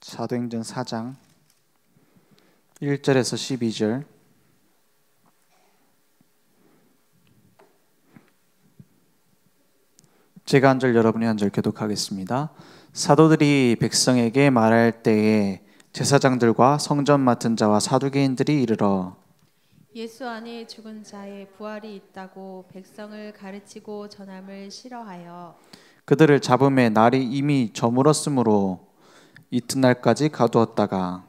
사도행전 4장 1절에서 12절. 제가 한 절, 여러분이 한 절 교독하겠습니다. 사도들이 백성에게 말할 때에 제사장들과 성전 맡은 자와 사두개인들이 이르러 예수 안에 죽은 자의 부활이 있다고 백성을 가르치고 전함을 싫어하여 그들을 잡음에 날이 이미 저물었으므로 이튿날까지 가두었다가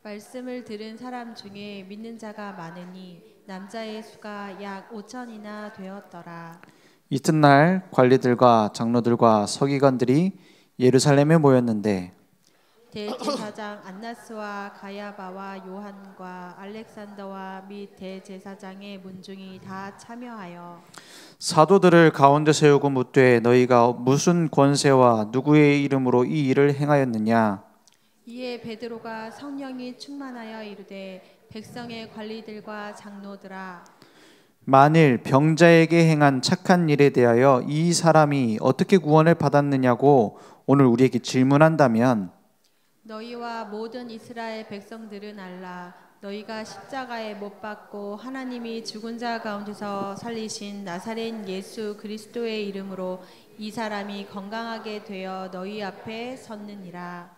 말씀을 들은 사람 중에 믿는 자가 많으니 남자의 수가 약 5천이나 되었더라. 이튿날 관리들과 장로들과 서기관들이 예루살렘에 모였는데 대제사장 안나스와 가야바와 요한과 알렉산더와 및 대제사장의 문중이 다 참여하여 사도들을 가운데 세우고 묻되 너희가 무슨 권세와 누구의 이름으로 이 일을 행하였느냐? 이에 베드로가 성령이 충만하여 이르되 백성의 관리들과 장로들아 만일 병자에게 행한 착한 일에 대하여 이 사람이 어떻게 구원을 받았느냐고 오늘 우리에게 질문한다면 너희와 모든 이스라엘 백성들은 알라. 너희가 십자가에 못 박고 하나님이 죽은 자 가운데서 살리신 나사렛 예수 그리스도의 이름으로 이 사람이 건강하게 되어 너희 앞에 섰느니라.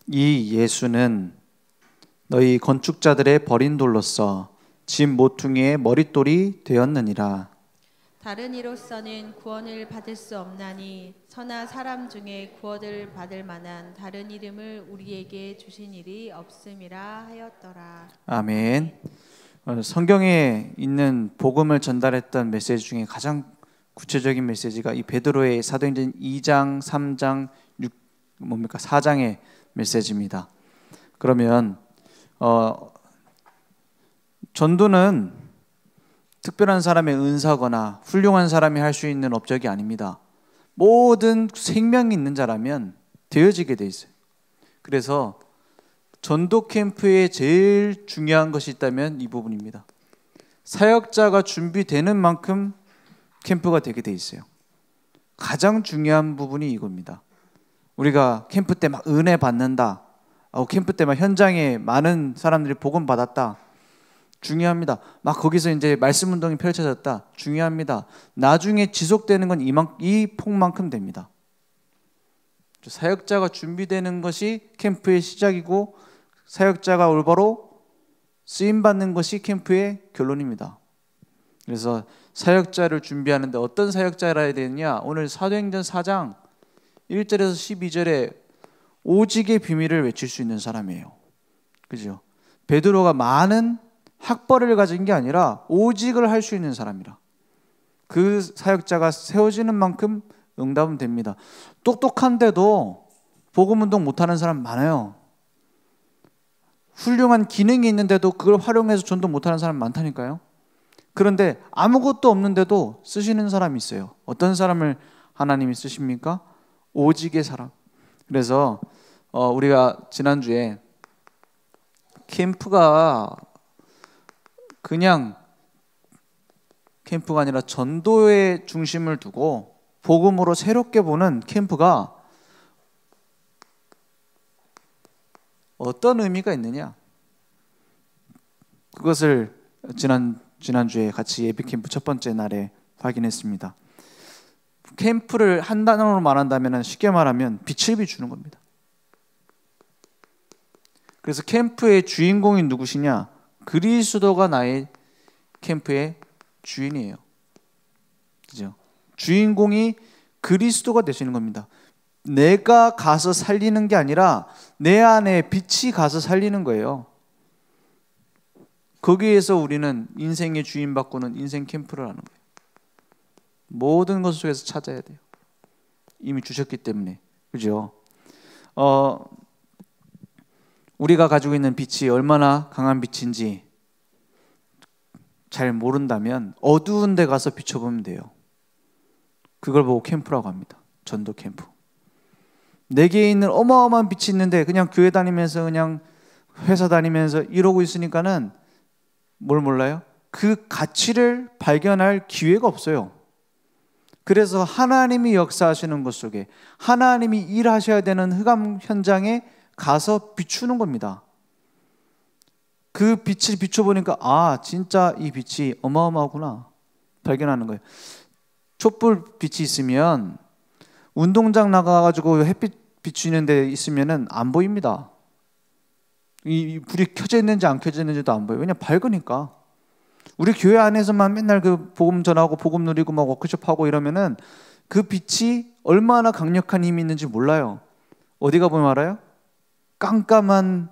이 예수는 너희 건축자들의 버린 돌로서 집 모퉁이의 머릿돌이 되었느니라. 다른 이로서는 구원을 받을 수 없나니 선한 사람 중에 구원을 받을 만한 다른 이름을 우리에게 주신 일이 없음이라 하였더라. 아멘. 성경에 있는 복음을 전달했던 메시지 중에 가장 구체적인 메시지가 이 베드로의 사도행전 2장, 3장, 4장의 메시지입니다. 그러면 전도는 특별한 사람의 은사거나 훌륭한 사람이 할 수 있는 업적이 아닙니다. 모든 생명이 있는 자라면 되어지게 돼 있어요. 그래서 전도 캠프에 제일 중요한 것이 있다면 이 부분입니다. 사역자가 준비되는 만큼 캠프가 되게 돼 있어요. 가장 중요한 부분이 이겁니다. 우리가 캠프 때 막 은혜 받는다, 캠프 때 막 현장에 많은 사람들이 복음 받았다, 중요합니다. 막 거기서 이제 말씀 운동이 펼쳐졌다, 중요합니다. 나중에 지속되는 건 이 폭만큼 됩니다. 사역자가 준비되는 것이 캠프의 시작이고 사역자가 올바로 쓰임 받는 것이 캠프의 결론입니다. 그래서 사역자를 준비하는데 어떤 사역자라 해야 되느냐? 오늘 사도행전 4장 1절에서 12절에 오직의 비밀을 외칠 수 있는 사람이에요. 그죠? 베드로가 많은 학벌을 가진 게 아니라 오직을 할 수 있는 사람이라. 그 사역자가 세워지는 만큼 응답은 됩니다. 똑똑한데도 복음운동 못하는 사람 많아요. 훌륭한 기능이 있는데도 그걸 활용해서 전도 못하는 사람 많다니까요. 그런데 아무것도 없는데도 쓰시는 사람이 있어요. 어떤 사람을 하나님이 쓰십니까? 오직의 사람. 그래서 우리가 지난주에 캠프가 그냥 캠프가 아니라 전도에 중심을 두고 복음으로 새롭게 보는 캠프가 어떤 의미가 있느냐? 그것을 지난주에 같이 예비 캠프 첫 번째 날에 확인했습니다. 캠프를 한 단어로 말한다면 쉽게 말하면 빛을 비추는 겁니다. 그래서 캠프의 주인공이 누구시냐? 그리스도가 나의 캠프의 주인이에요. 그죠? 주인공이 그리스도가 되시는 겁니다. 내가 가서 살리는 게 아니라 내 안에 빛이 가서 살리는 거예요. 거기에서 우리는 인생의 주인 바꾸는 인생 캠프를 하는 거예요. 모든 것 속에서 찾아야 돼요. 이미 주셨기 때문에. 그죠? 우리가 가지고 있는 빛이 얼마나 강한 빛인지 잘 모른다면 어두운 데 가서 비춰보면 돼요. 그걸 보고 캠프라고 합니다. 전도 캠프. 내게 있는 어마어마한 빛이 있는데 그냥 교회 다니면서 그냥 회사 다니면서 이러고 있으니까는 뭘 몰라요? 그 가치를 발견할 기회가 없어요. 그래서 하나님이 역사하시는 것 속에 하나님이 일하셔야 되는 흑암 현장에 가서 비추는 겁니다. 그 빛을 비춰보니까 아 진짜 이 빛이 어마어마하구나 발견하는 거예요. 촛불 빛이 있으면 운동장 나가가지고 햇빛 비추는 데 있으면은 안 보입니다. 이 불이 켜져 있는지 안 켜져 있는지도 안 보여요. 왜냐면 밝으니까. 우리 교회 안에서만 맨날 그 복음 전하고 복음 누리고 막 워크숍하고 이러면은 그 빛이 얼마나 강력한 힘이 있는지 몰라요. 어디 가보면 알아요? 깜깜한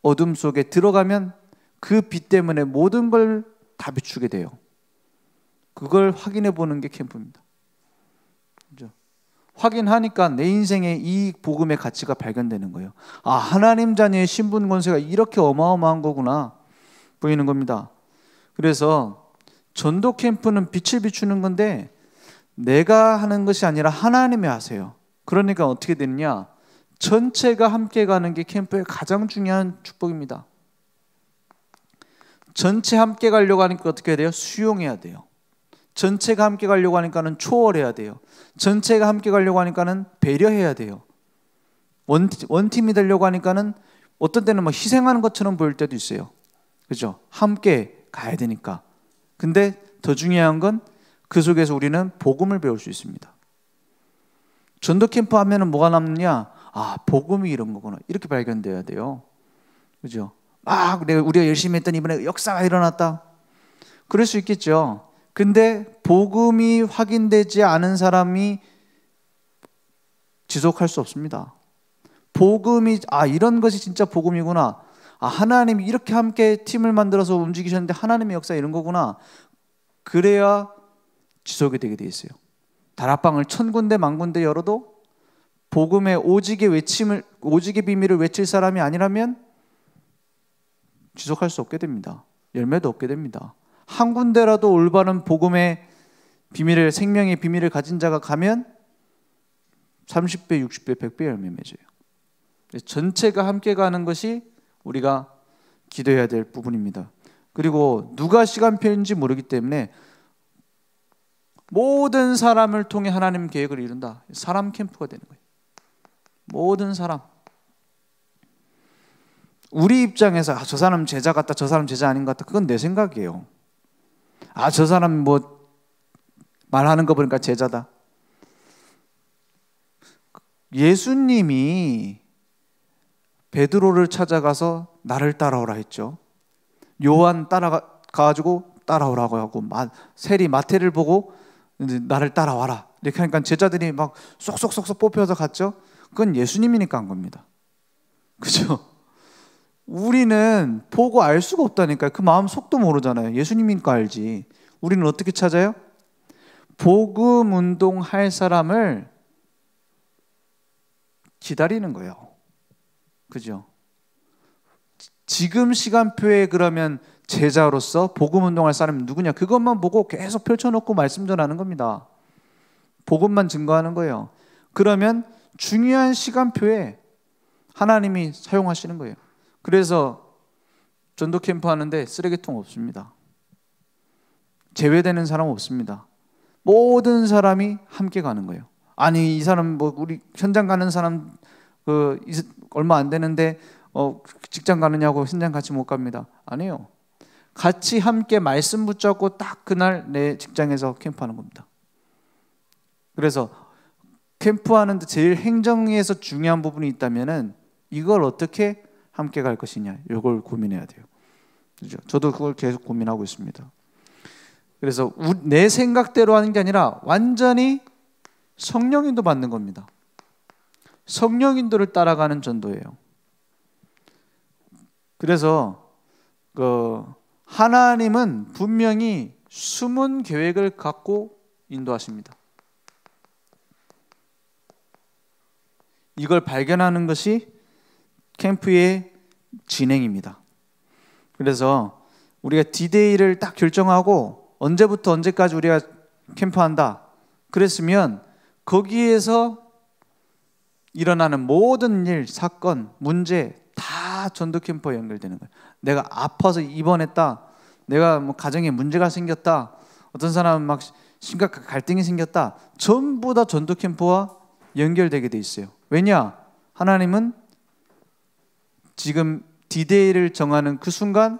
어둠 속에 들어가면 그 빛 때문에 모든 걸 다 비추게 돼요. 그걸 확인해 보는 게 캠프입니다. 그렇죠? 확인하니까 내 인생에 이 복음의 가치가 발견되는 거예요. 아, 하나님 자녀의 신분 권세가 이렇게 어마어마한 거구나 보이는 겁니다. 그래서 전도 캠프는 빛을 비추는 건데 내가 하는 것이 아니라 하나님이 하세요. 그러니까 어떻게 되느냐? 전체가 함께 가는 게 캠프의 가장 중요한 축복입니다. 전체 함께 가려고 하니까 어떻게 해야 돼요? 수용해야 돼요. 전체가 함께 가려고 하니까는 초월해야 돼요. 전체가 함께 가려고 하니까는 배려해야 돼요. 원팀이 되려고 하니까는 어떤 때는 막 희생하는 것처럼 보일 때도 있어요. 그죠? 함께 가야 되니까. 근데 더 중요한 건 그 속에서 우리는 복음을 배울 수 있습니다. 전도 캠프 하면은 뭐가 남느냐? 아, 복음이 이런 거구나. 이렇게 발견돼야 돼요. 그죠? 막 우리가 열심히 했더니 이번에 역사가 일어났다. 그럴 수 있겠죠. 근데 복음이 확인되지 않은 사람이 지속할 수 없습니다. 복음이 아 이런 것이 진짜 복음이구나. 아 하나님이 이렇게 함께 팀을 만들어서 움직이셨는데 하나님의 역사 이런 거구나. 그래야 지속이 되게 돼 있어요. 다락방을 1000군데 10,000군데 열어도 복음의 오직의 비밀을 외칠 사람이 아니라면 지속할 수 없게 됩니다. 열매도 없게 됩니다. 한 군데라도 올바른 복음의 비밀을 생명의 비밀을 가진 자가 가면 30배, 60배, 100배 열매 맺어요. 전체가 함께 가는 것이 우리가 기도해야 될 부분입니다. 그리고 누가 시간표인지 모르기 때문에 모든 사람을 통해 하나님 계획을 이룬다. 사람 캠프가 되는 거예요. 모든 사람. 우리 입장에서 아, 저 사람 제자 같다, 저 사람 제자 아닌 것 같다. 그건 내 생각이에요. 아, 저 사람 뭐 말하는 거 보니까 제자다. 예수님이 베드로를 찾아가서 나를 따라오라 했죠. 요한 따라가가지고 따라오라고 하고 세리 마태를 보고 나를 따라와라 이렇게 하니까 제자들이 막 쏙쏙쏙쏙 뽑혀서 갔죠. 그건 예수님이니까 한 겁니다. 그죠? 우리는 보고 알 수가 없다니까요. 그 마음 속도 모르잖아요. 예수님이니까 알지. 우리는 어떻게 찾아요? 복음 운동할 사람을 기다리는 거예요. 그죠? 지금 시간표에 그러면 제자로서 복음 운동할 사람이 누구냐? 그것만 보고 계속 펼쳐놓고 말씀 전하는 겁니다. 복음만 증거하는 거예요. 그러면 중요한 시간표에 하나님이 사용하시는 거예요. 그래서 전도 캠프 하는데 쓰레기통 없습니다. 제외되는 사람 없습니다. 모든 사람이 함께 가는 거예요. 아니 이 사람 뭐 우리 현장 가는 사람 얼마 안 되는데 직장 가느냐고 현장 같이 못 갑니다. 아니에요. 같이 함께 말씀 붙잡고 딱 그날 내 직장에서 캠프하는 겁니다. 그래서 캠프하는데 제일 행정에서 중요한 부분이 있다면은 이걸 어떻게 함께 갈 것이냐 이걸 고민해야 돼요. 그렇죠? 저도 그걸 계속 고민하고 있습니다. 그래서 내 생각대로 하는 게 아니라 완전히 성령 인도 받는 겁니다. 성령 인도를 따라가는 전도예요. 그래서 하나님은 분명히 숨은 계획을 갖고 인도하십니다. 이걸 발견하는 것이 캠프의 진행입니다. 그래서 우리가 디데이를 딱 결정하고 언제부터 언제까지 우리가 캠프한다 그랬으면 거기에서 일어나는 모든 일, 사건, 문제 다 전도 캠프와 연결되는 거예요. 내가 아파서 입원했다, 내가 뭐 가정에 문제가 생겼다, 어떤 사람은 막 심각한 갈등이 생겼다, 전부 다 전도 캠프와 연결되게 돼 있어요. 왜냐? 하나님은 지금 디데이를 정하는 그 순간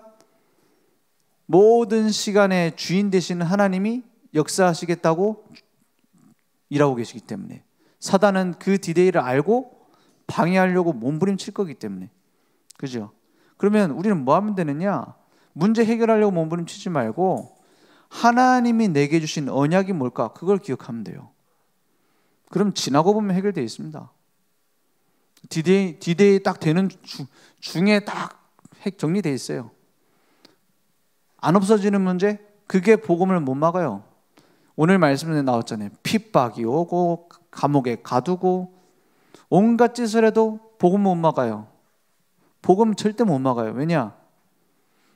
모든 시간의 주인 되시는 하나님이 역사하시겠다고 일하고 계시기 때문에 사단은 그 디데이를 알고 방해하려고 몸부림칠 거기 때문에. 그죠? 그러면 우리는 뭐 하면 되느냐? 문제 해결하려고 몸부림치지 말고 하나님이 내게 주신 언약이 뭘까? 그걸 기억하면 돼요. 그럼 지나고 보면 해결되어 있습니다. 디데이 딱 되는 중에 딱 정리되어 있어요. 안 없어지는 문제? 그게 복음을 못 막아요. 오늘 말씀에 나왔잖아요. 핍박이 오고 감옥에 가두고 온갖 짓을 해도 복음 못 막아요. 복음 절대 못 막아요. 왜냐?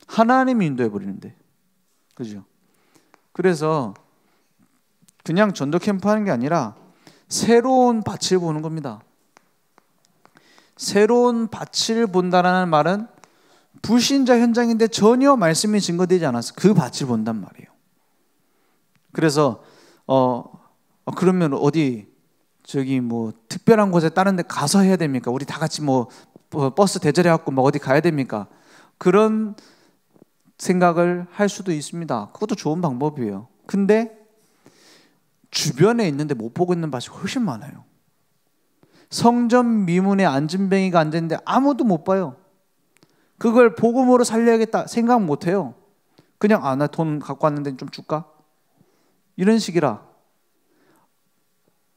하나님이 인도해 버리는데. 그죠? 그래서 그냥 전도 캠프 하는 게 아니라 새로운 밭을 보는 겁니다. 새로운 밭을 본다라는 말은 불신자 현장인데 전혀 말씀이 증거되지 않아서 그 밭을 본단 말이에요. 그래서 그러면 어디 저기 뭐 특별한 곳에 다른 데 가서 해야 됩니까? 우리 다 같이 뭐 버스 대절해 갖고 막 어디 가야 됩니까? 그런 생각을 할 수도 있습니다. 그것도 좋은 방법이에요. 근데 주변에 있는데 못 보고 있는 밭이 훨씬 많아요. 성전 미문에 안진뱅이가 앉았는데 아무도 못 봐요. 그걸 복음으로 살려야겠다 생각 못 해요. 그냥 나 돈 갖고 왔는데 좀 줄까? 이런 식이라.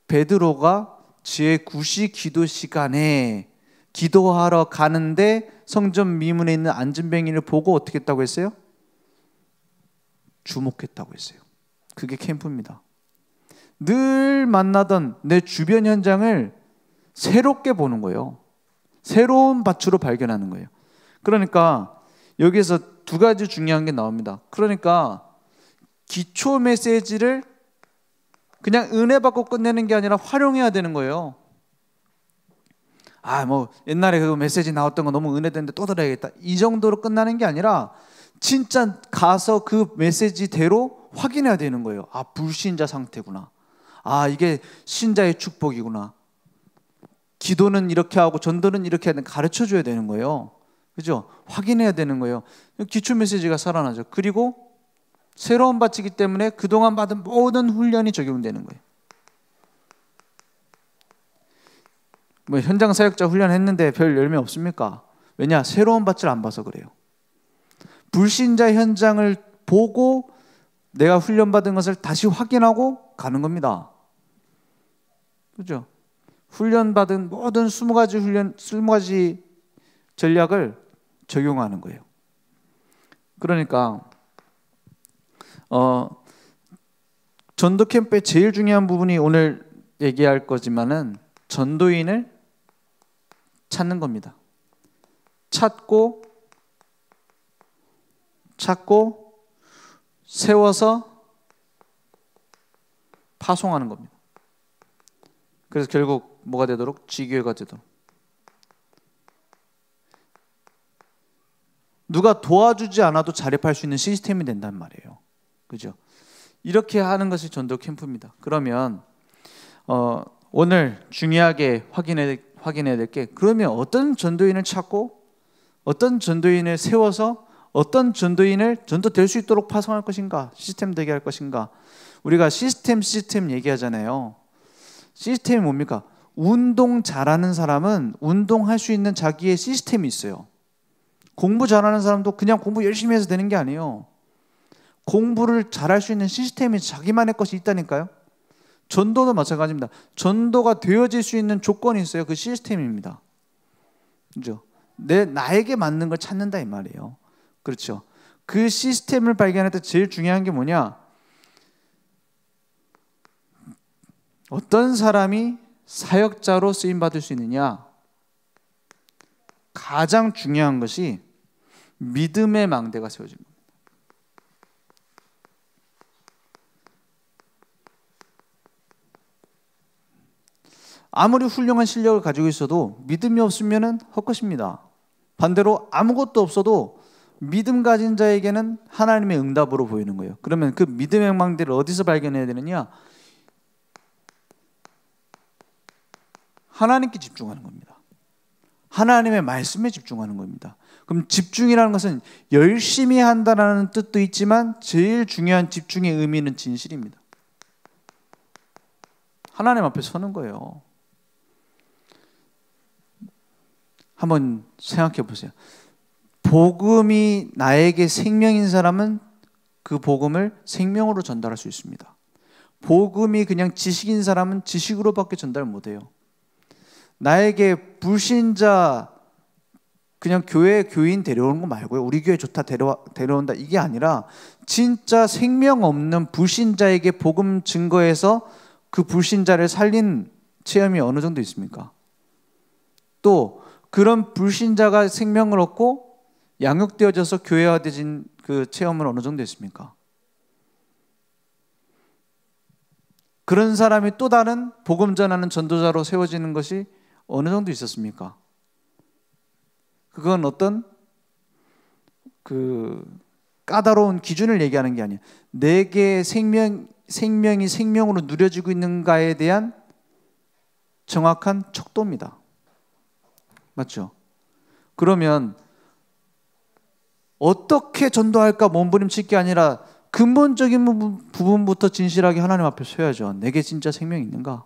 베드로가 제9시 기도 시간에 기도하러 가는데 성전 미문에 있는 안진뱅이를 보고 어떻게 했다고 했어요? 주목했다고 했어요. 그게 캠프입니다. 늘 만나던 내 주변 현장을 새롭게 보는 거예요. 새로운 밭으로 발견하는 거예요. 그러니까 여기에서 두 가지 중요한 게 나옵니다. 그러니까 기초 메시지를 그냥 은혜 받고 끝내는 게 아니라 활용해야 되는 거예요. 뭐 옛날에 그 메시지 나왔던 거 너무 은혜되는데 또 들어야겠다. 이 정도로 끝나는 게 아니라 진짜 가서 그 메시지대로 확인해야 되는 거예요. 불신자 상태구나. 이게 신자의 축복이구나. 기도는 이렇게 하고 전도는 이렇게 하는 가르쳐줘야 되는 거예요. 그죠? 확인해야 되는 거예요. 기초 메시지가 살아나죠. 그리고 새로운 밭이기 때문에 그동안 받은 모든 훈련이 적용되는 거예요. 뭐 현장 사역자 훈련했는데 별 열매 없습니까? 왜냐? 새로운 밭을 안 봐서 그래요. 불신자 현장을 보고 내가 훈련받은 것을 다시 확인하고 가는 겁니다. 그죠? 훈련받은 모든 20가지 전략을 적용하는 거예요. 그러니까 전도 캠프의 제일 중요한 부분이 오늘 얘기할 거지만은 전도인을 찾는 겁니다. 찾고 세워서 파송하는 겁니다. 그래서 결국 뭐가 되도록? 지교회가 되도록. 누가 도와주지 않아도 자립할 수 있는 시스템이 된단 말이에요. 그죠? 이렇게 하는 것이 전도 캠프입니다. 그러면 오늘 중요하게 확인해야 될 게, 그러면 어떤 전도인을 찾고 어떤 전도인을 세워서 어떤 전도인을 전도될 수 있도록 파송할 것인가, 시스템 되게 할 것인가. 우리가 시스템 얘기하잖아요. 시스템이 뭡니까? 운동 잘하는 사람은 운동할 수 있는 자기의 시스템이 있어요. 공부 잘하는 사람도 그냥 공부 열심히 해서 되는 게 아니에요. 공부를 잘할 수 있는 시스템이 자기만의 것이 있다니까요. 전도도 마찬가지입니다. 전도가 되어질 수 있는 조건이 있어요. 그 시스템입니다. 그죠? 나에게 맞는 걸 찾는다 이 말이에요. 그렇죠? 그 시스템을 발견할 때 제일 중요한 게 뭐냐? 어떤 사람이 사역자로 쓰임받을 수 있느냐? 가장 중요한 것이 믿음의 망대가 세워진 겁니다. 아무리 훌륭한 실력을 가지고 있어도 믿음이 없으면 헛것입니다. 반대로 아무것도 없어도 믿음 가진 자에게는 하나님의 응답으로 보이는 거예요. 그러면 그 믿음의 망대를 어디서 발견해야 되느냐? 하나님께 집중하는 겁니다. 하나님의 말씀에 집중하는 겁니다. 그럼 집중이라는 것은 열심히 한다는 뜻도 있지만 제일 중요한 집중의 의미는 진실입니다. 하나님 앞에 서는 거예요. 한번 생각해 보세요. 복음이 나에게 생명인 사람은 그 복음을 생명으로 전달할 수 있습니다. 복음이 그냥 지식인 사람은 지식으로밖에 전달 못해요. 나에게 불신자 그냥 교회 교인 데려오는 거 말고요, 우리 교회 좋다 데려온다 이게 아니라 진짜 생명 없는 불신자에게 복음 증거해서 그 불신자를 살린 체험이 어느 정도 있습니까? 또 그런 불신자가 생명을 얻고 양육되어져서 교회화되진 그 체험은 어느 정도 있습니까? 그런 사람이 또 다른 복음 전하는 전도자로 세워지는 것이 어느 정도 있었습니까? 그건 어떤 그 까다로운 기준을 얘기하는 게 아니에요. 내게 생명이 생명으로 누려지고 있는가에 대한 정확한 척도입니다. 맞죠? 그러면 어떻게 전도할까 몸부림칠 게 아니라 근본적인 부분부터 진실하게 하나님 앞에 서야죠. 내게 진짜 생명이 있는가?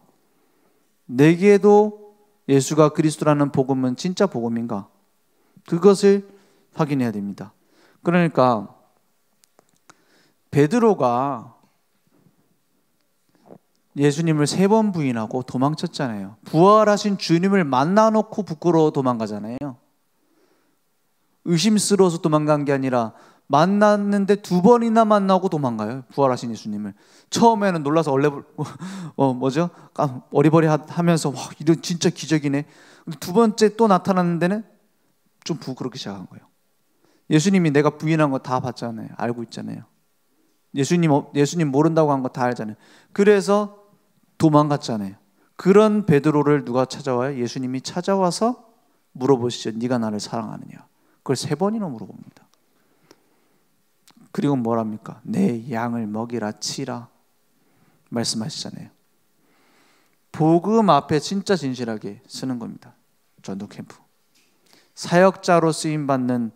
내게도 예수가 그리스도라는 복음은 진짜 복음인가? 그것을 확인해야 됩니다. 그러니까 베드로가 예수님을 3번 부인하고 도망쳤잖아요. 부활하신 주님을 만나놓고 부끄러워 도망가잖아요. 의심스러워서 도망간 게 아니라 만났는데 2번이나 만나고 도망가요. 부활하신 예수님을. 처음에는 놀라서 어리버리 하면서 와, 이런 진짜 기적이네. 근데 2번째 또 나타나는 데는 좀 부끄럽게 시작한 거예요. 예수님이 내가 부인한 거 다 봤잖아요. 알고 있잖아요. 예수님 모른다고 한 거 다 알잖아요. 그래서 도망갔잖아요. 그런 베드로를 누가 찾아와요? 예수님이 찾아와서 물어보시죠. 네가 나를 사랑하느냐? 그걸 3번이나 물어봅니다. 그리고 뭐랍니까? 내 양을 먹이라 치라 말씀하시잖아요. 복음 앞에 진짜 진실하게 쓰는 겁니다. 전도 캠프. 사역자로 쓰임 받는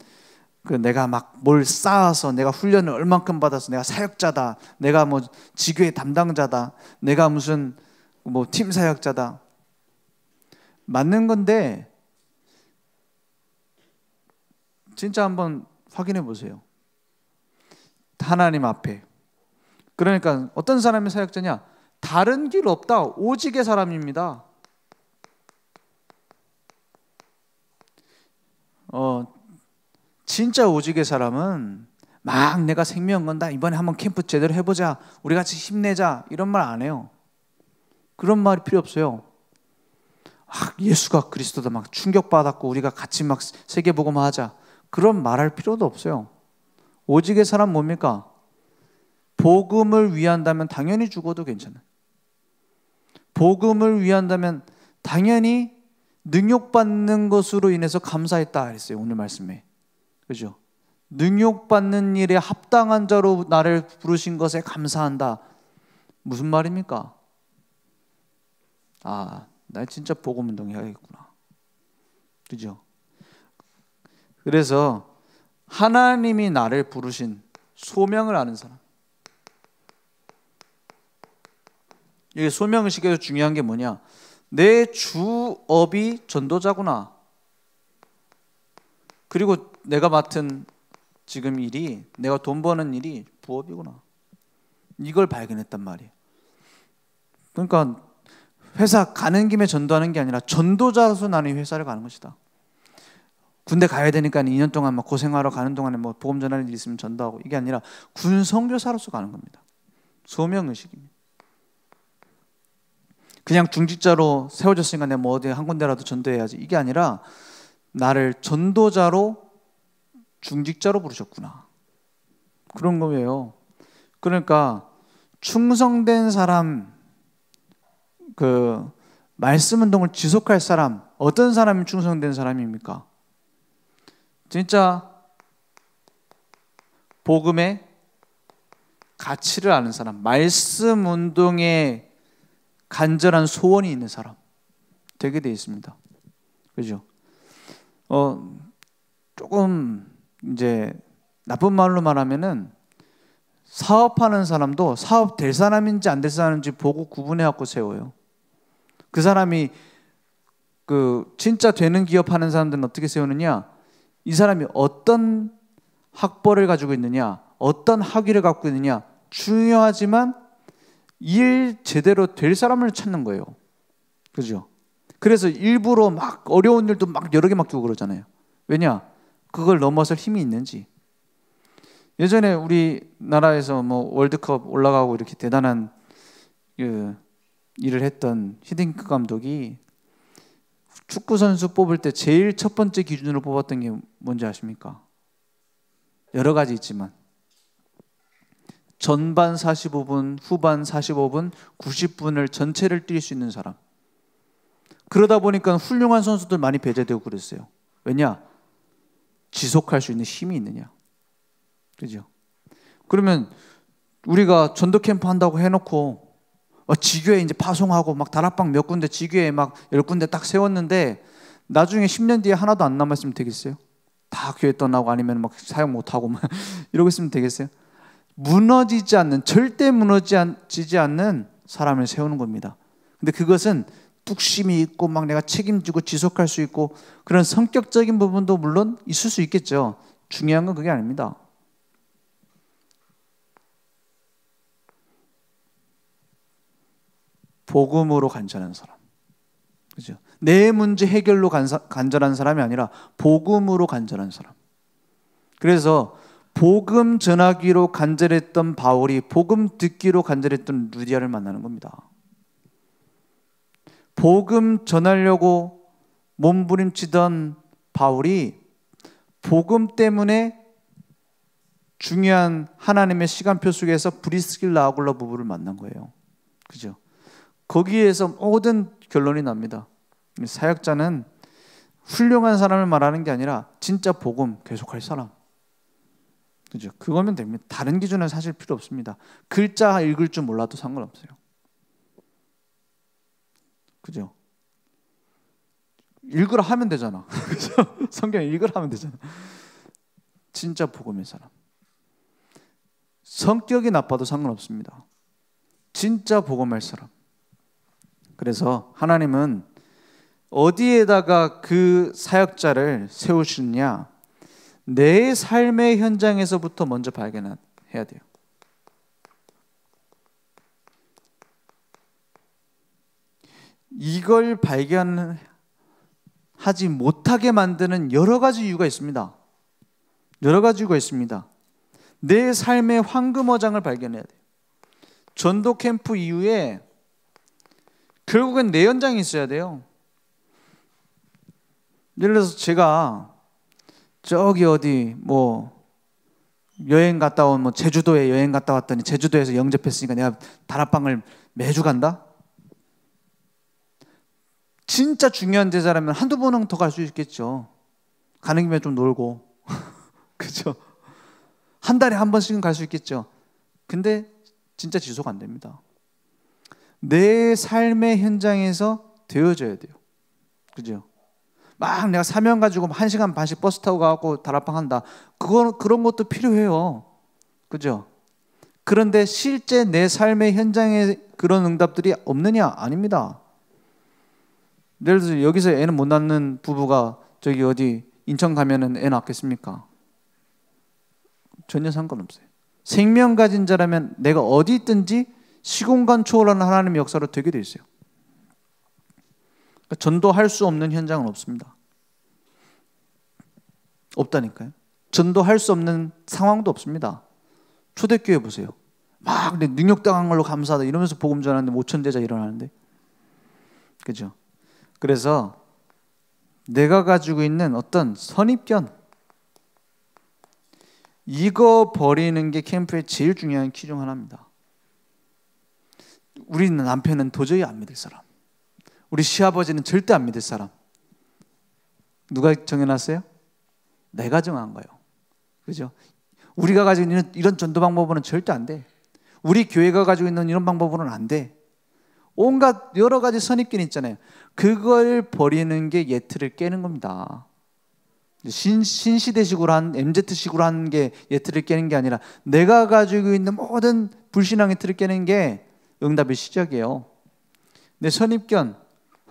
내가 막 뭘 쌓아서 내가 훈련을 얼만큼 받아서 내가 사역자다, 내가 뭐 지교의 담당자다, 내가 무슨 뭐 팀 사역자다, 맞는 건데 진짜 한번 확인해 보세요. 하나님 앞에. 그러니까 어떤 사람이 사역자냐? 다른 길 없다. 오직의 사람입니다. 진짜 오직의 사람은 막 내가 생명 건다, 이번에 한번 캠프 제대로 해보자, 우리 같이 힘내자, 이런 말 안 해요. 그런 말이 필요 없어요. 예수가 그리스도다 막 충격받았고 우리가 같이 막 세계복음 하자, 그런 말할 필요도 없어요. 오직의 사람 뭡니까? 복음을 위한다면 당연히 죽어도 괜찮아요. 복음을 위한다면 당연히 능욕받는 것으로 인해서 감사했다 했어요. 오늘 말씀에. 그죠? 능욕받는 일에 합당한 자로 나를 부르신 것에 감사한다. 무슨 말입니까? 나 진짜 복음운동 해야겠구나. 그죠? 그래서 하나님이 나를 부르신 소명을 아는 사람. 이게 소명의식에서 중요한 게 뭐냐? 내 주업이 전도자구나. 그리고 내가 맡은 지금 일이, 내가 돈 버는 일이 부업이구나. 이걸 발견했단 말이에요. 그러니까 회사 가는 김에 전도하는 게 아니라 전도자로서 나는 회사를 가는 것이다. 군대 가야 되니까 2년 동안 막 고생하러 가는 동안에 뭐 복음 전하는 일 있으면 전도하고, 이게 아니라 군 선교사로서 가는 겁니다. 소명의식입니다. 그냥 중직자로 세워졌으니까 내가 뭐 어디 한 군데라도 전도해야지, 이게 아니라 나를 전도자로, 중직자로 부르셨구나. 그런 거예요. 그러니까 충성된 사람, 말씀 운동을 지속할 사람, 어떤 사람이 충성된 사람입니까? 진짜 복음의 가치를 아는 사람, 말씀 운동에 간절한 소원이 있는 사람 되게 되어 있습니다. 그죠? 조금 이제 나쁜 말로 말하면은 사업하는 사람도 사업 될 사람인지 안 될 사람인지 보고 구분해 갖고 세워요. 그 사람이 그 진짜 되는 기업 하는 사람들은 어떻게 세우느냐? 이 사람이 어떤 학벌을 가지고 있느냐, 어떤 학위를 갖고 있느냐 중요하지만 일 제대로 될 사람을 찾는 거예요. 그죠? 그래서 일부러 막 어려운 일도 막 여러 개 맡기고 그러잖아요. 왜냐? 그걸 넘어설 힘이 있는지. 예전에 우리나라에서 뭐 월드컵 올라가고 이렇게 대단한 일을 했던 히딩크 감독이 축구 선수 뽑을 때 제일 첫 번째 기준으로 뽑았던 게 뭔지 아십니까? 여러 가지 있지만 전반 45분, 후반 45분, 90분을 전체를 뛸 수 있는 사람. 그러다 보니까 훌륭한 선수들 많이 배제되고 그랬어요. 왜냐? 지속할 수 있는 힘이 있느냐. 그죠? 그러면 우리가 전도 캠프 한다고 해놓고 지교에 이제 파송하고 막 다락방 몇 군데 지교에 막 10군데 딱 세웠는데 나중에 10년 뒤에 하나도 안 남았으면 되겠어요? 다 교회 떠나고 아니면 막 사역 못하고 막 이러고 있으면 되겠어요? 무너지지 않는, 절대 무너지지 않는 사람을 세우는 겁니다. 근데 그것은 뚝심이 있고 막 내가 책임지고 지속할 수 있고 그런 성격적인 부분도 물론 있을 수 있겠죠. 중요한 건 그게 아닙니다. 복음으로 간절한 사람. 그죠? 내 문제 해결로 간절한 사람이 아니라 복음으로 간절한 사람. 그래서 복음 전하기로 간절했던 바울이 복음 듣기로 간절했던 루디아를 만나는 겁니다. 복음 전하려고 몸부림치던 바울이 복음 때문에 중요한 하나님의 시간표 속에서 브리스길라 아굴라 부부를 만난 거예요. 그죠? 거기에서 모든 결론이 납니다. 사역자는 훌륭한 사람을 말하는 게 아니라 진짜 복음 계속할 사람. 그죠? 그거면 됩니다. 다른 기준은 사실 필요 없습니다. 글자 읽을 줄 몰라도 상관없어요. 그죠? 읽으라 하면 되잖아. 그죠? 성경 읽으라 하면 되잖아. 진짜 복음의 사람. 성격이 나빠도 상관없습니다. 진짜 복음할 사람. 그래서 하나님은 어디에다가 그 사역자를 세우시느냐? 내 삶의 현장에서부터 먼저 발견해야 돼요. 이걸 발견하지 못하게 만드는 여러 가지 이유가 있습니다. 여러 가지 이유가 있습니다. 내 삶의 황금어장을 발견해야 돼요. 전도 캠프 이후에 결국엔 내 현장이 있어야 돼요. 예를 들어서 제가 저기 어디 뭐 여행 갔다 온 뭐 제주도에 여행 갔다 왔더니 제주도에서 영접했으니까 내가 다락방을 매주 간다? 진짜 중요한 제자라면 한두 번은 더 갈 수 있겠죠. 가는 김에 좀 놀고 그죠? 한 달에 한 번씩은 갈 수 있겠죠. 근데 진짜 지속 안 됩니다. 내 삶의 현장에서 되어져야 돼요. 그죠? 막 내가 사명 가지고 1시간 반씩 버스 타고 가고 다락방 한다. 그런 것도 필요해요. 그죠? 그런데 실제 내 삶의 현장에 그런 응답들이 없느냐? 아닙니다. 예를 들어서 여기서 애는 못 낳는 부부가 저기 어디 인천 가면은 애 낳겠습니까? 전혀 상관없어요. 생명 가진 자라면 내가 어디 있든지 시공간 초월하는 하나님의 역사로 되게 돼 있어요. 그러니까 전도할 수 없는 현장은 없습니다. 없다니까요. 전도할 수 없는 상황도 없습니다. 초대교회 보세요. 막 능력당한 걸로 감사하다 이러면서 복음 전하는데 5,000제자 일어나는데. 그죠? 그래서 내가 가지고 있는 어떤 선입견 이거 버리는 게 캠프의 제일 중요한 키 중 하나입니다. 우리 남편은 도저히 안 믿을 사람, 우리 시아버지는 절대 안 믿을 사람. 누가 정해놨어요? 내가 정한 거예요. 그죠? 우리가 가지고 있는 이런 전도 방법으로는 절대 안 돼. 우리 교회가 가지고 있는 이런 방법으로는 안 돼. 온갖 여러 가지 선입견이 있잖아요. 그걸 버리는 게 예틀을 깨는 겁니다. 신시대식으로 한 MZ식으로 하는 게 틀을 깨는 게 아니라 내가 가지고 있는 모든 불신앙의 틀을 깨는 게 응답의 시작이에요. 내 선입견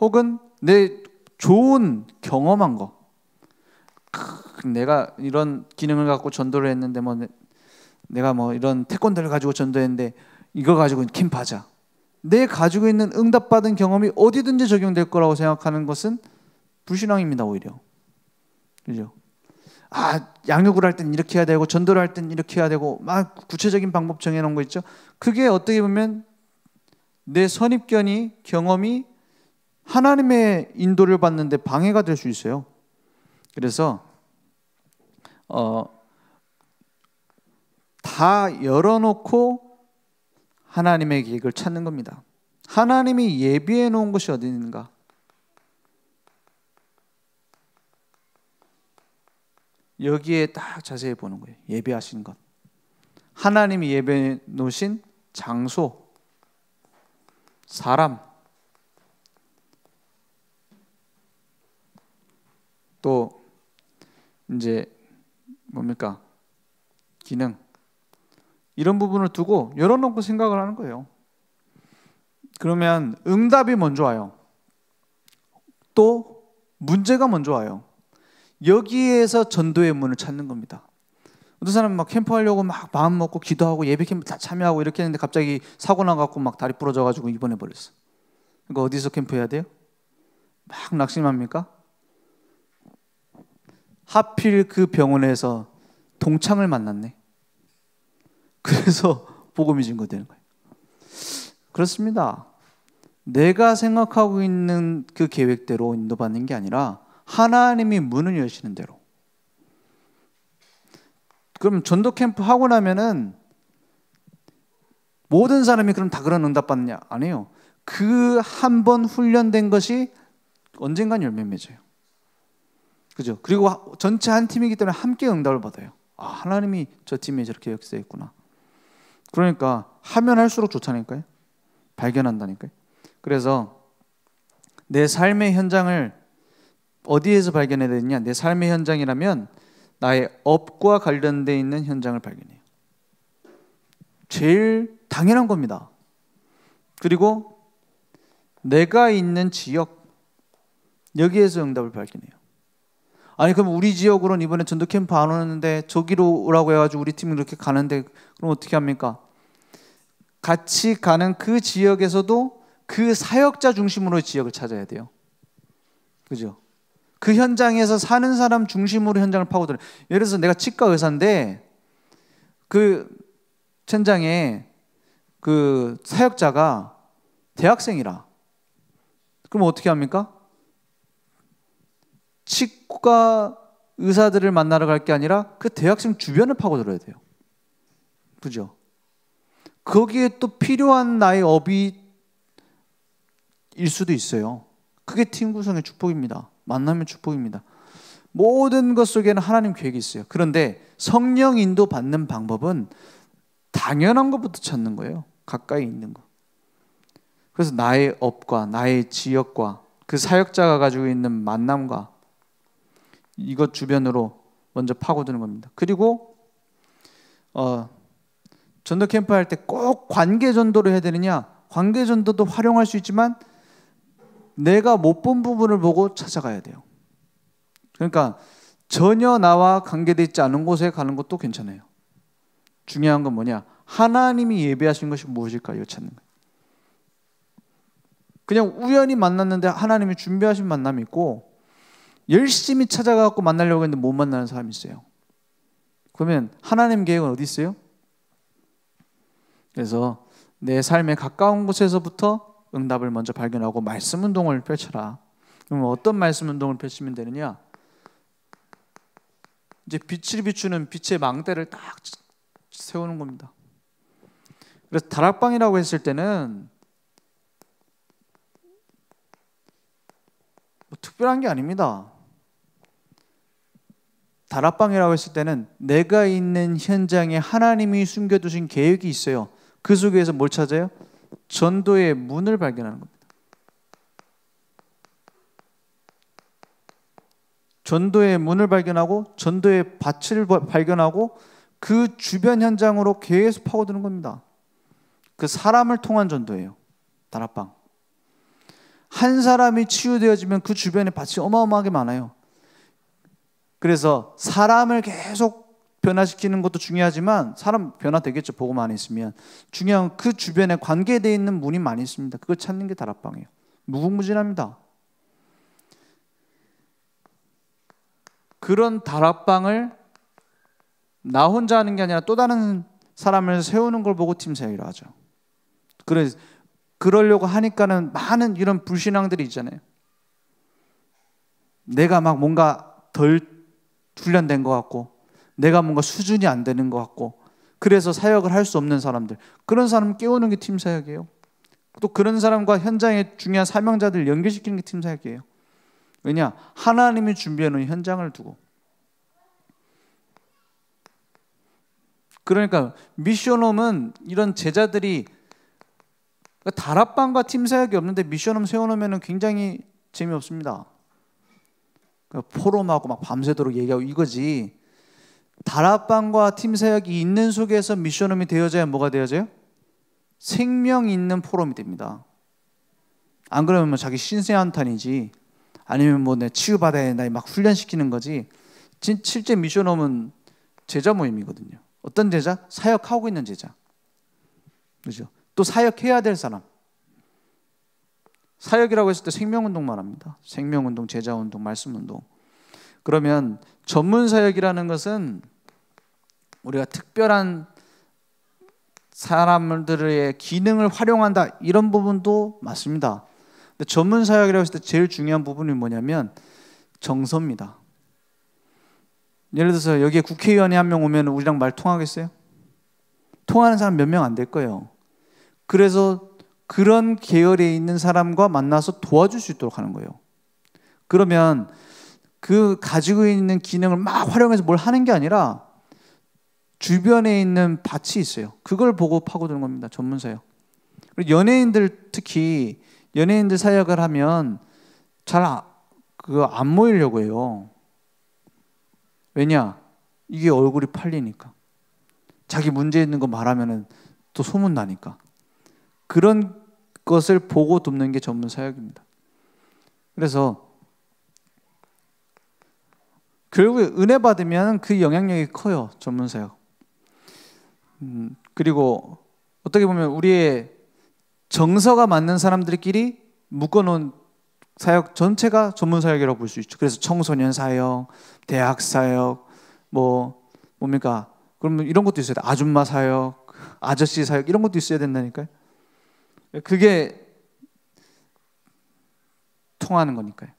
혹은 내 좋은 경험한 거, 내가 이런 기능을 갖고 전도를 했는데 내가 이런 태권도를 가지고 전도했는데 이거 가지고 캠프하자. 내 가지고 있는 응답받은 경험이 어디든지 적용될 거라고 생각하는 것은 불신앙입니다. 오히려. 그죠? 양육을 할 땐 이렇게 해야 되고 전도를 할 땐 이렇게 해야 되고 막 구체적인 방법 정해놓은 거 있죠. 그게 어떻게 보면 내 선입견이 경험이 하나님의 인도를 받는데 방해가 될 수 있어요. 그래서 다 열어놓고 하나님의 계획을 찾는 겁니다. 하나님이 예비해 놓은 것이 어디 있는가? 여기에 딱 자세히 보는 거예요. 예배하신 것. 하나님이 예배해 놓으신 장소, 사람, 또 이제 뭡니까? 기능. 이런 부분을 두고 열어놓고 생각을 하는 거예요. 그러면 응답이 먼저 와요. 또 문제가 먼저 와요. 여기에서 전도의 문을 찾는 겁니다. 어떤 사람은 막 캠프하려고 막 마음 먹고 기도하고 예배 캠프 다 참여하고 이렇게 했는데 갑자기 사고 나갖고 막 다리 부러져가지고 입원해 버렸어. 그러니까 어디서 캠프해야 돼요? 막 낙심합니까? 하필 그 병원에서 동창을 만났네. 그래서 복음이 증거되는 거예요. 그렇습니다. 내가 생각하고 있는 그 계획대로 인도받는 게 아니라 하나님이 문을 여시는 대로. 그럼 전도 캠프 하고 나면은 모든 사람이 그럼 다 그런 응답 받느냐? 아니에요. 그 한 번 훈련된 것이 언젠간 열매 맺어요. 그죠? 그리고 전체 한 팀이기 때문에 함께 응답을 받아요. 하나님이 저 팀에 저렇게 역사했구나. 그러니까 하면 할수록 좋다니까요. 발견한다니까요. 그래서 내 삶의 현장을 어디에서 발견해야 되느냐? 내 삶의 현장이라면 나의 업과 관련되어 있는 현장을 발견해요. 제일 당연한 겁니다. 그리고 내가 있는 지역, 여기에서 응답을 발견해요. 아니 그럼 우리 지역으로는 이번에 전도 캠프 안 오는데 저기로 오라고 해가지고 우리 팀이 이렇게 가는데 그럼 어떻게 합니까? 같이 가는 그 지역에서도 그 사역자 중심으로 지역을 찾아야 돼요. 그죠? 그 현장에서 사는 사람 중심으로 현장을 파고들어요. 예를 들어서 내가 치과 의사인데 그 현장에 그 사역자가 대학생이라. 그럼 어떻게 합니까? 치과 의사들을 만나러 갈 게 아니라 그 대학생 주변을 파고들어야 돼요. 그죠? 거기에 또 필요한 나의 업이 일 수도 있어요. 그게 팀 구성의 축복입니다. 만남의 축복입니다. 모든 것 속에는 하나님 계획이 있어요. 그런데 성령 인도 받는 방법은 당연한 것부터 찾는 거예요. 가까이 있는 거. 그래서 나의 업과 나의 지역과 그 사역자가 가지고 있는 만남과 이것 주변으로 먼저 파고드는 겁니다. 그리고 전도 캠프 할 때 꼭 관계 전도를 해야 되느냐? 관계 전도도 활용할 수 있지만 내가 못 본 부분을 보고 찾아가야 돼요. 그러니까 전혀 나와 관계되어 있지 않은 곳에 가는 것도 괜찮아요. 중요한 건 뭐냐? 하나님이 예배하신 것이 무엇일까? 이거 찾는 거예요. 그냥 우연히 만났는데 하나님이 준비하신 만남이 있고 열심히 찾아가고 만나려고 했는데 못 만나는 사람이 있어요. 그러면 하나님 계획은 어디 있어요? 그래서 내 삶에 가까운 곳에서부터 응답을 먼저 발견하고 말씀 운동을 펼쳐라. 그럼 어떤 말씀 운동을 펼치면 되느냐? 이제 빛을 비추는 빛의 망대를 딱 세우는 겁니다. 그래서 다락방이라고 했을 때는 뭐 특별한 게 아닙니다. 다락방이라고 했을 때는 내가 있는 현장에 하나님이 숨겨두신 계획이 있어요. 그 속에서 뭘 찾아요? 전도의 문을 발견하는 겁니다. 전도의 문을 발견하고 전도의 밭을 발견하고 그 주변 현장으로 계속 파고드는 겁니다. 그 사람을 통한 전도예요. 다락방. 한 사람이 치유되어지면 그 주변에 밭이 어마어마하게 많아요. 그래서 사람을 계속 변화시키는 것도 중요하지만, 사람 변화되겠죠, 복음 안에 있으면. 중요한 건 그 주변에 관계되어 있는 문이 많이 있습니다. 그걸 찾는 게 다락방이에요. 무궁무진합니다. 그런 다락방을 나 혼자 하는 게 아니라 또 다른 사람을 세우는 걸 보고 팀사역이라고 하죠. 그러려고 하니까는 많은 이런 불신앙들이 있잖아요. 내가 막 뭔가 덜 훈련된 것 같고, 내가 뭔가 수준이 안 되는 것 같고, 그래서 사역을 할 수 없는 사람들, 그런 사람 깨우는 게 팀사역이에요. 또 그런 사람과 현장의 중요한 사명자들 연결시키는 게 팀사역이에요. 왜냐? 하나님이 준비해 놓은 현장을 두고. 그러니까 미션홈은 이런 제자들이, 다락방과 팀사역이 없는데 미션홈 세워놓으면 굉장히 재미없습니다. 포럼하고 막 밤새도록 얘기하고 이거지. 다락방과 팀사역이 있는 속에서 미션홈이 되어져야 뭐가 되어져요? 생명 있는 포럼이 됩니다. 안 그러면 뭐 자기 신세한탄이지, 아니면 뭐 내 치유받아야 된다 막 훈련시키는 거지. 실제 미션홈은 제자 모임이거든요. 어떤 제자? 사역하고 있는 제자. 그죠? 또 사역해야 될 사람. 사역이라고 했을 때 생명운동만 합니다. 생명운동, 제자운동, 말씀운동. 그러면 전문사역이라는 것은 우리가 특별한 사람들의 기능을 활용한다, 이런 부분도 맞습니다. 근데 전문사역이라고 했을 때 제일 중요한 부분이 뭐냐면 정서입니다. 예를 들어서 여기에 국회의원이 한 명 오면 우리랑 말 통하겠어요? 통하는 사람 몇 명 안 될 거예요. 그래서 그런 계열에 있는 사람과 만나서 도와줄 수 있도록 하는 거예요. 그러면 그 가지고 있는 기능을 막 활용해서 뭘 하는 게 아니라 주변에 있는 밭이 있어요. 그걸 보고 파고드는 겁니다. 전문사역. 그리고 연예인들, 특히 연예인들 사역을 하면 잘 안 모이려고 해요. 왜냐? 이게 얼굴이 팔리니까. 자기 문제 있는 거 말하면 또 소문 나니까. 그런 것을 보고 돕는 게 전문사역입니다. 그래서 결국에 은혜 받으면 그 영향력이 커요. 전문사역. 그리고 어떻게 보면 우리의 정서가 맞는 사람들끼리 묶어놓은 사역 전체가 전문사역이라고 볼 수 있죠. 그래서 청소년 사역, 대학 사역, 뭡니까? 그러면 이런 것도 있어야 돼. 아줌마 사역, 아저씨 사역, 이런 것도 있어야 된다니까요. 그게 통하는 거니까요.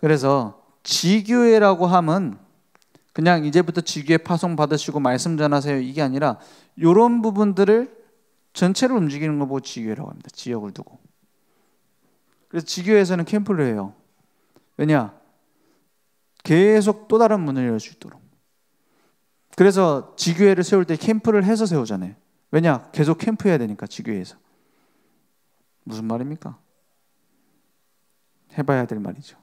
그래서 지교회라고 하면 그냥 이제부터 지교회 파송 받으시고 말씀 전하세요, 이게 아니라 이런 부분들을 전체를 움직이는 거 보고 지교회라고 합니다. 지역을 두고. 그래서 지교회에서는 캠프를 해요. 왜냐? 계속 또 다른 문을 열 수 있도록. 그래서 지교회를 세울 때 캠프를 해서 세우잖아요. 왜냐? 계속 캠프해야 되니까, 지교회에서. 무슨 말입니까? 해봐야 될 말이죠.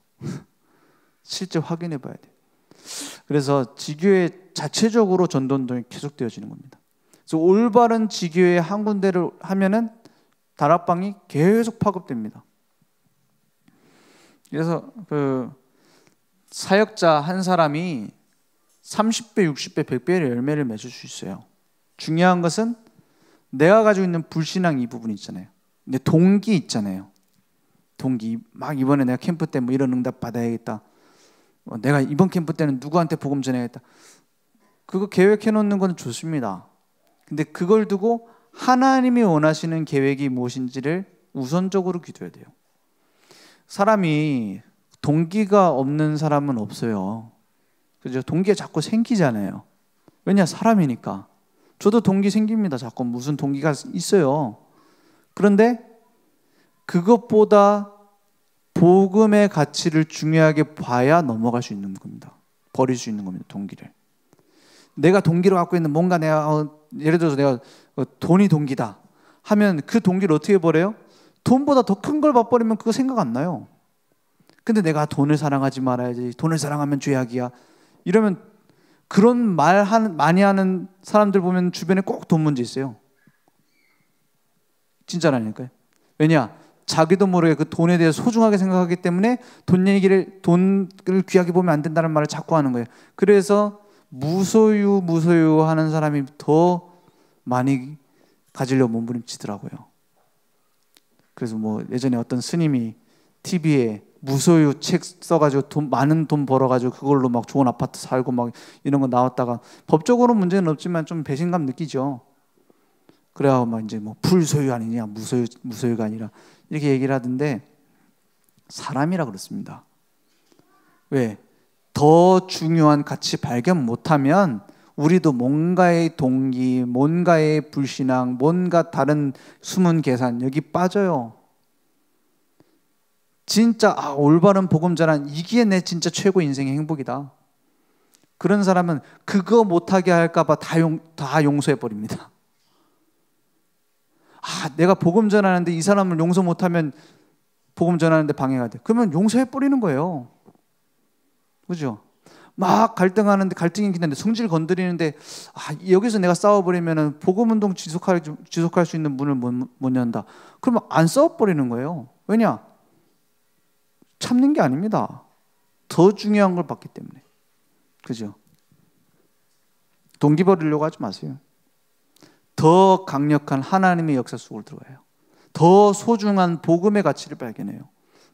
실제 확인해 봐야 돼요. 그래서 지교회 자체적으로 전도운동이 계속되어지는 겁니다. 그래서 올바른 지교회 한 군데를 하면은 다락방이 계속 파급됩니다. 그래서 그 사역자 한 사람이 30배, 60배, 100배의 열매를 맺을 수 있어요. 중요한 것은 내가 가지고 있는 불신앙 이 부분이 있잖아요. 내 동기 있잖아요. 동기. 막 이번에 내가 캠프 때 뭐 이런 응답 받아야겠다. 내가 이번 캠프 때는 누구한테 복음 전해야겠다. 그거 계획해 놓는 건 좋습니다. 근데 그걸 두고 하나님이 원하시는 계획이 무엇인지를 우선적으로 기도해야 돼요. 사람이 동기가 없는 사람은 없어요. 그죠? 동기가 자꾸 생기잖아요. 왜냐? 사람이니까. 저도 동기 생깁니다. 자꾸 무슨 동기가 있어요. 그런데 그것보다 복음의 가치를 중요하게 봐야 넘어갈 수 있는 겁니다. 버릴 수 있는 겁니다. 동기를. 내가 동기로 갖고 있는 뭔가 내가 예를 들어서 내가 돈이 동기다 하면 그 동기를 어떻게 버려요? 돈보다 더 큰 걸 봐버리면 그거 생각 안 나요. 근데 내가 돈을 사랑하지 말아야지, 돈을 사랑하면 죄악이야, 이러면 그런 많이 하는 사람들 보면 주변에 꼭 돈 문제 있어요. 진짜라니까요. 왜냐? 자기도 모르게 그 돈에 대해 소중하게 생각하기 때문에 돈을 귀하게 보면 안 된다는 말을 자꾸 하는 거예요. 그래서 무소유 하는 사람이 더 많이 가지려고 몸부림치더라고요. 그래서 뭐 예전에 어떤 스님이 TV에 무소유 책 써가지고 많은 돈 벌어가지고 그걸로 막 좋은 아파트 살고 막 이런 거 나왔다가, 법적으로 문제는 없지만 좀 배신감 느끼죠. 그래야 막 이제 뭐 불소유 아니냐, 무소유가 아니라 이렇게 얘기를 하던데, 사람이라 그렇습니다. 왜? 더 중요한 가치 발견 못하면 우리도 뭔가의 동기, 뭔가의 불신앙, 뭔가 다른 숨은 계산, 여기 빠져요. 진짜 올바른 복음 전환, 이게 내 진짜 최고 인생의 행복이다. 그런 사람은 그거 못하게 할까 봐 다 용서해 버립니다. 내가 복음 전하는데 이 사람을 용서 못하면 복음 전하는데 방해가 돼. 그러면 용서해 버리는 거예요. 그죠? 막 갈등하는데, 갈등이 있는데 성질 건드리는데, 여기서 내가 싸워버리면 복음 운동 지속할 수 있는 문을 못 연다. 그러면 안 싸워버리는 거예요. 왜냐? 참는 게 아닙니다. 더 중요한 걸 봤기 때문에. 그죠? 동기 버리려고 하지 마세요. 더 강력한 하나님의 역사 속으로 들어가요. 더 소중한 복음의 가치를 발견해요.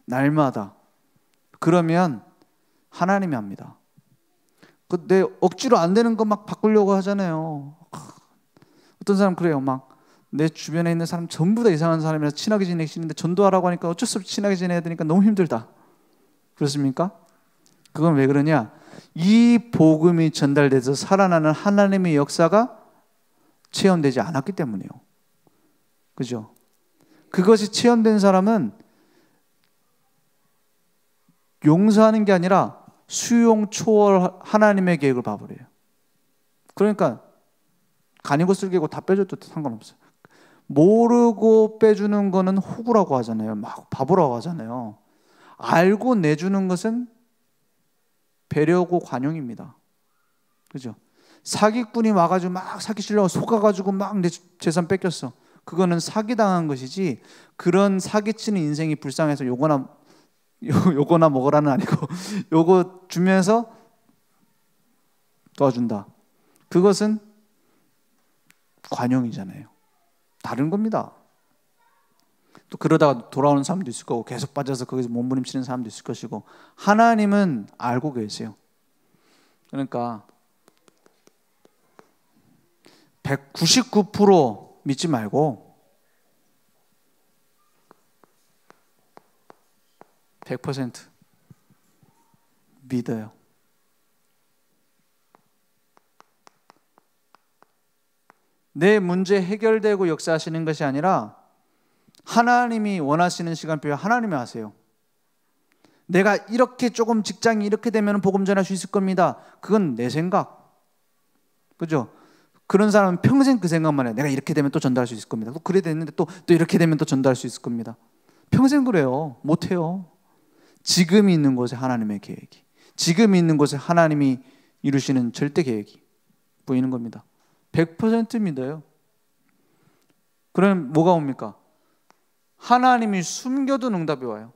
날마다. 그러면 하나님이 합니다. 내 억지로 안 되는 거 막 바꾸려고 하잖아요. 어떤 사람 그래요. 막 내 주변에 있는 사람 전부 다 이상한 사람이라서 친하게 지내기 싫은데 전도하라고 하니까 어쩔 수 없이 친하게 지내야 되니까 너무 힘들다. 그렇습니까? 그건 왜 그러냐? 이 복음이 전달돼서 살아나는 하나님의 역사가 체험되지 않았기 때문이에요. 그죠? 그것이 체험된 사람은 용서하는 게 아니라 수용 초월 하나님의 계획을 봐버려요. 그러니까 간이고 쓸개고 다 빼줘도 상관없어요. 모르고 빼주는 거는 호구라고 하잖아요. 막 바보라고 하잖아요. 알고 내주는 것은 배려고 관용입니다. 그죠? 사기꾼이 와가지고 막 사기치려고 속아가지고 막 내 재산 뺏겼어. 그거는 사기당한 것이지, 그런 사기치는 인생이 불쌍해서 요거나 먹으라는 아니고 요거 주면서 도와준다. 그것은 관용이잖아요. 다른 겁니다. 또 그러다가 돌아오는 사람도 있을 거고, 계속 빠져서 거기서 몸부림치는 사람도 있을 것이고, 하나님은 알고 계세요. 그러니까 199% 믿지 말고 100% 믿어요. 내 문제 해결되고 역사하시는 것이 아니라 하나님이 원하시는 시간표에 하나님이 하세요. 내가 이렇게 조금 직장이 이렇게 되면 복음 전할 수 있을 겁니다. 그건 내 생각. 그죠? 그런 사람은 평생 그 생각만 해요. 내가 이렇게 되면 또 전달할 수 있을 겁니다. 또 그래 됐는데 또 이렇게 되면 또 전달할 수 있을 겁니다. 평생 그래요. 못해요. 지금 있는 곳에 하나님의 계획이, 지금 있는 곳에 하나님이 이루시는 절대 계획이 보이는 겁니다. 100% 믿어요. 그럼 뭐가 옵니까? 하나님이 숨겨둔 응답이 와요.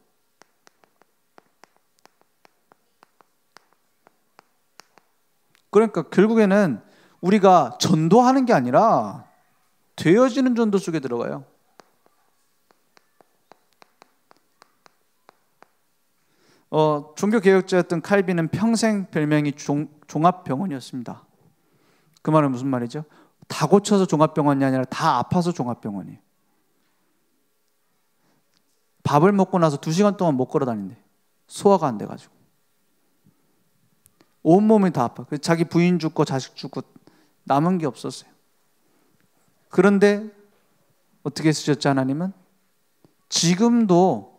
그러니까 결국에는 우리가 전도하는 게 아니라 되어지는 전도 속에 들어가요. 종교개혁자였던 칼빈은 평생 별명이 종합병원이었습니다. 그 말은 무슨 말이죠? 다 고쳐서 종합병원이 아니라 다 아파서 종합병원이에요. 밥을 먹고 나서 2시간 동안 못 걸어 다닌대. 소화가 안 돼가지고. 온몸이 다 아파. 자기 부인 죽고 자식 죽고 남은 게 없었어요. 그런데 어떻게 쓰셨죠, 하나님은? 지금도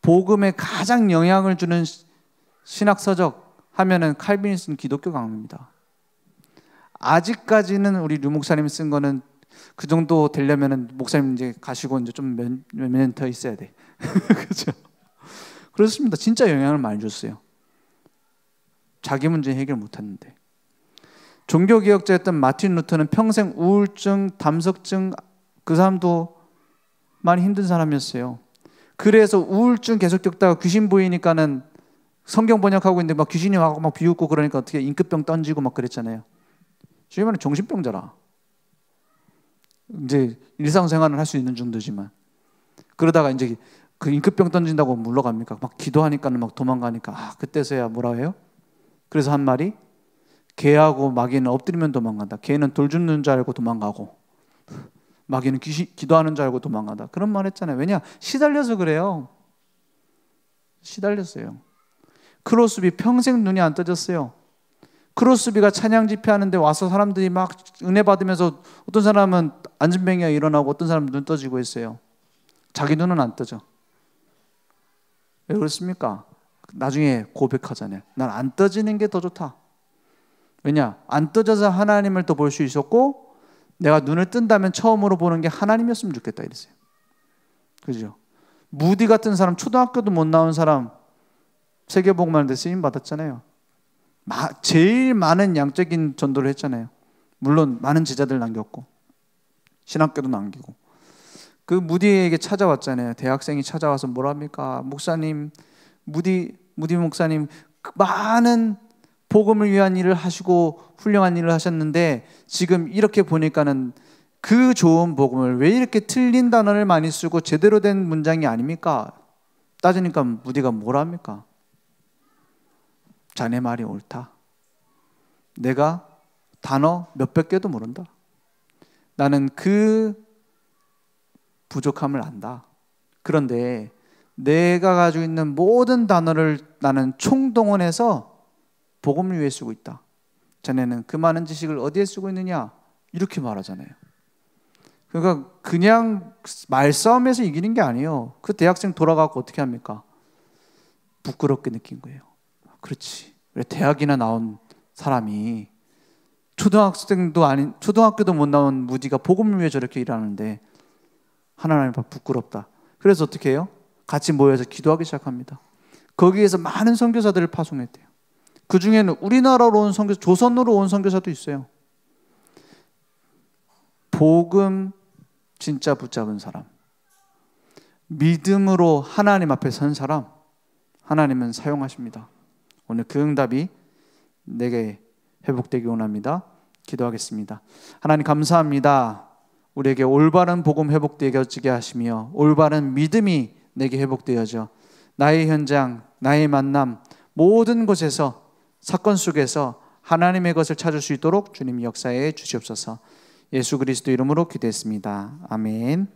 복음에 가장 영향을 주는 신학서적 하면은 칼빈이 쓴 기독교 강론입니다. 아직까지는 우리 류 목사님 쓴 거는 그 정도 되려면은 목사님 이제 가시고 이제 좀 몇 년 더 있어야 돼. 그렇죠? 그렇습니다. 진짜 영향을 많이 줬어요. 자기 문제 해결 못했는데. 종교개혁자였던 마틴 루터는 평생 우울증, 담석증, 그 사람도 많이 힘든 사람이었어요. 그래서 우울증 계속 겪다가 귀신 보이니까는 성경 번역하고 있는데 막 귀신이 와고 막 비웃고 그러니까 어떻게 임급병 던지고 막 그랬잖아요. 지금 말하면 정신병자라. 이제 일상생활을 할 수 있는 정도지만 그러다가 이제 그 임급병 던진다고 물러갑니까? 막 기도하니까는 막 도망가니까 그때서야 뭐라 해요? 그래서 한 말이 개하고 마귀는 엎드리면 도망간다. 개는 돌 줍는 줄 알고 도망가고 마귀는 기도하는 줄 알고 도망간다. 그런 말 했잖아요. 왜냐? 시달려서 그래요. 시달렸어요. 크로스비 평생 눈이 안 떠졌어요. 크로스비가 찬양 집회하는데 와서 사람들이 막 은혜 받으면서 어떤 사람은 안진뱅이가 일어나고 어떤 사람은 눈 떠지고 했어요. 자기 눈은 안 떠져. 왜 그렇습니까? 나중에 고백하잖아요. 난 안 떠지는 게 더 좋다. 왜냐? 안 떠져서 하나님을 더 볼 수 있었고 내가 눈을 뜬다면 처음으로 보는 게 하나님이었으면 좋겠다 이랬어요. 그죠? 무디 같은 사람, 초등학교도 못 나온 사람 세계복음을 하는데 쓰임 받았잖아요. 제일 많은 양적인 전도를 했잖아요. 물론 많은 제자들 남겼고 신학교도 남기고. 그 무디에게 찾아왔잖아요. 대학생이 찾아와서 뭐랍니까? 목사님, 무디 목사님 많은 복음을 위한 일을 하시고 훌륭한 일을 하셨는데 지금 이렇게 보니까는 그 좋은 복음을 왜 이렇게 틀린 단어를 많이 쓰고 제대로 된 문장이 아닙니까? 따지니까 무디가 뭐랍니까? 자네 말이 옳다. 내가 단어 몇백 개도 모른다. 나는 그 부족함을 안다. 그런데 내가 가지고 있는 모든 단어를 나는 총동원해서 복음을 위해 쓰고 있다. 자네는 그 많은 지식을 어디에 쓰고 있느냐? 이렇게 말하잖아요. 그러니까 그냥 말싸움에서 이기는 게 아니에요. 그 대학생 돌아가고 어떻게 합니까? 부끄럽게 느낀 거예요. 그렇지. 왜 대학이나 나온 사람이 초등학교도 못 나온 무디가 복음을 위해 저렇게 일하는데 하나님 앞에 부끄럽다. 그래서 어떻게 해요? 같이 모여서 기도하기 시작합니다. 거기에서 많은 선교사들을 파송했대요. 그 중에는 우리나라로 온 선교사, 조선으로 온 선교사도 있어요. 복음 진짜 붙잡은 사람, 믿음으로 하나님 앞에 선 사람, 하나님은 사용하십니다. 오늘 그 응답이 내게 회복되기 원합니다. 기도하겠습니다. 하나님 감사합니다. 우리에게 올바른 복음 회복되어지게 하시며 올바른 믿음이 내게 회복되어져 나의 현장, 나의 만남 모든 곳에서 사건 속에서 하나님의 것을 찾을 수 있도록 주님 역사해 주시옵소서. 예수 그리스도 이름으로 기도했습니다. 아멘.